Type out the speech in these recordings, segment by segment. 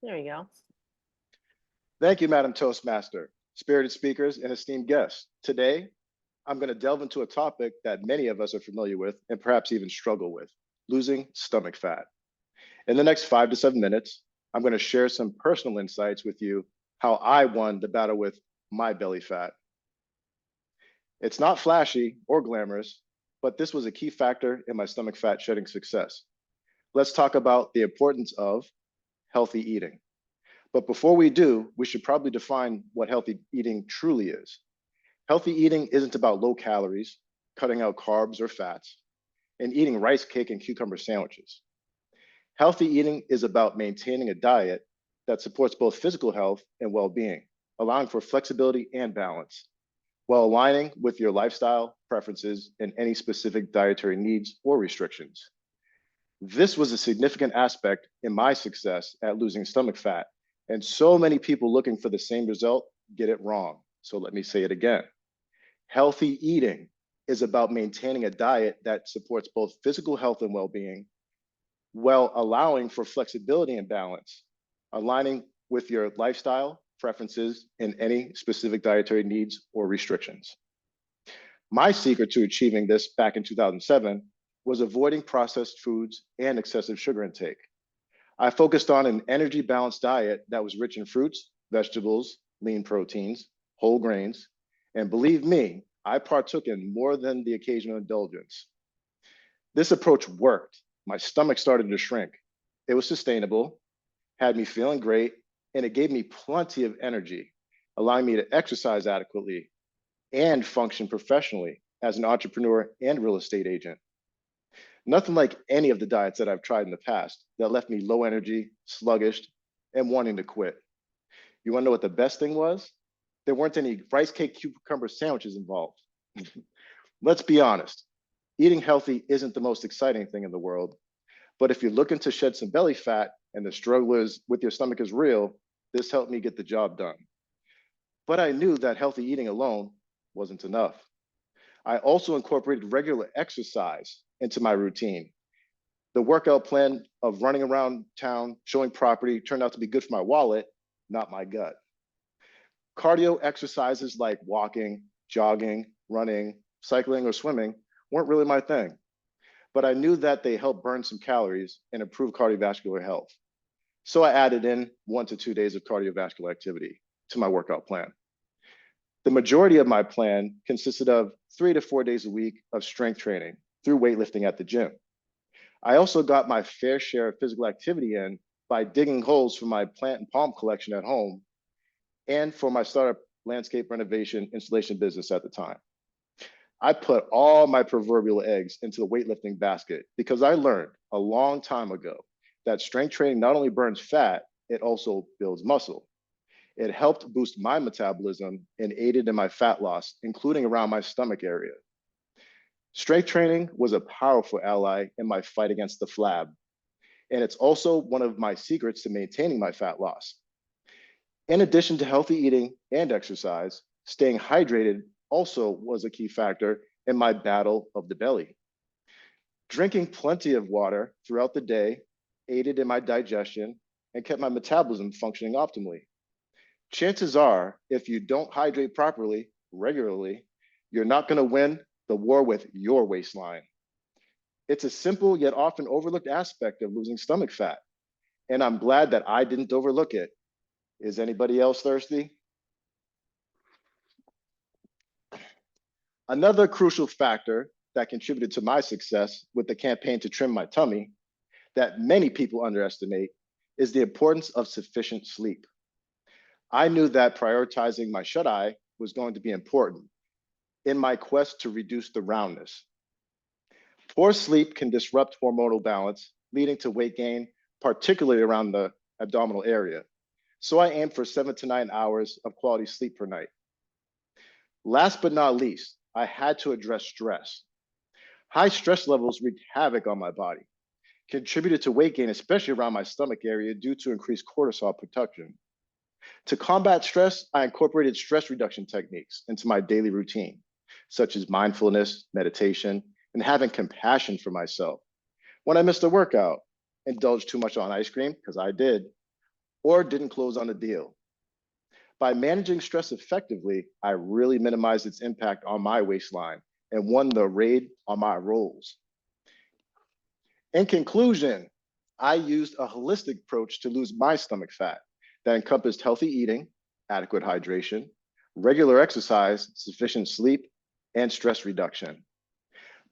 There you go. Thank you, Madam Toastmaster, spirited speakers, and esteemed guests. Today, I'm going to delve into a topic that many of us are familiar with and perhaps even struggle with: losing stomach fat. In the next 5 to 7 minutes, I'm going to share some personal insights with you how I won the battle with my belly fat. It's not flashy or glamorous, but this was a key factor in my stomach fat shedding success. Let's talk about the importance of healthy eating. But before we do, we should probably define what healthy eating truly is. Healthy eating isn't about low calories, cutting out carbs or fats, and eating rice cake and cucumber sandwiches. Healthy eating is about maintaining a diet that supports both physical health and well being, allowing for flexibility and balance, while aligning with your lifestyle, preferences, and any specific dietary needs or restrictions. This was a significant aspect in my success at losing stomach fat, and so many people looking for the same result get it wrong. So let me say it again. Healthy eating is about maintaining a diet that supports both physical health and well being, while allowing for flexibility and balance, aligning with your lifestyle, preferences, and any specific dietary needs or restrictions. My secret to achieving this back in 2007 was avoiding processed foods and excessive sugar intake. I focused on an energy balanced diet that was rich in fruits, vegetables, lean proteins, whole grains, and believe me, I partook in more than the occasional indulgence. This approach worked. My stomach started to shrink. It was sustainable, had me feeling great, and it gave me plenty of energy, allowing me to exercise adequately and function professionally as an entrepreneur and real estate agent. Nothing like any of the diets that I've tried in the past that left me low energy, sluggish, and wanting to quit. You want to know what the best thing was? There weren't any rice cake cucumber sandwiches involved. Let's be honest, eating healthy isn't the most exciting thing in the world, but if you're looking to shed some belly fat and the struggle is with your stomach is real, this helped me get the job done. But I knew that healthy eating alone wasn't enough. I also incorporated regular exercise into my routine. The workout plan of running around town, showing property turned out to be good for my wallet, not my gut. Cardio exercises like walking, jogging, running, cycling, or swimming weren't really my thing, but I knew that they helped burn some calories and improve cardiovascular health. So I added in 1 to 2 days of cardiovascular activity to my workout plan. The majority of my plan consisted of 3 to 4 days a week of strength training through weightlifting at the gym. I also got my fair share of physical activity in by digging holes for my plant and palm collection at home and for my startup landscape renovation installation business at the time. I put all my proverbial eggs into the weightlifting basket because I learned a long time ago that strength training not only burns fat, it also builds muscle. It helped boost my metabolism and aided in my fat loss, including around my stomach area. Strength training was a powerful ally in my fight against the flab, and it's also one of my secrets to maintaining my fat loss. In addition to healthy eating and exercise, staying hydrated also was a key factor in my battle of the belly. Drinking plenty of water throughout the day aided in my digestion and kept my metabolism functioning optimally. Chances are, if you don't hydrate properly, regularly, you're not going to win the war with your waistline. It's a simple yet often overlooked aspect of losing stomach fat, and I'm glad that I didn't overlook it. Is anybody else thirsty? Another crucial factor that contributed to my success with the campaign to trim my tummy that many people underestimate is the importance of sufficient sleep. I knew that prioritizing my shut eye was going to be important in my quest to reduce the roundness. Poor sleep can disrupt hormonal balance, leading to weight gain, particularly around the abdominal area. So I aimed for 7 to 9 hours of quality sleep per night. Last but not least, I had to address stress. High stress levels wreaked havoc on my body, contributed to weight gain, especially around my stomach area due to increased cortisol production. To combat stress, I incorporated stress reduction techniques into my daily routine, such as mindfulness, meditation, and having compassion for myself. When I missed a workout, indulged too much on ice cream, because I did, or didn't close on a deal. By managing stress effectively, I really minimized its impact on my waistline and won the raid on my rolls. In conclusion, I used a holistic approach to lose my stomach fat that encompassed healthy eating, adequate hydration, regular exercise, sufficient sleep, and stress reduction.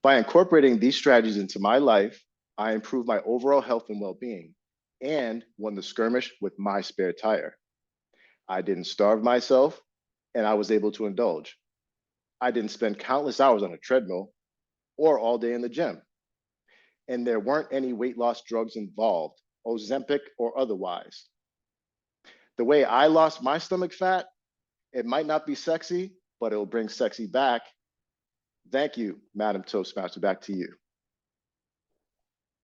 By incorporating these strategies into my life, I improved my overall health and well-being and won the skirmish with my spare tire. I didn't starve myself, and I was able to indulge. I didn't spend countless hours on a treadmill or all day in the gym. And there weren't any weight loss drugs involved, Ozempic or otherwise. The way I lost my stomach fat, it might not be sexy, but it'll bring sexy back. Thank you, Madam Toastmaster. Back to you.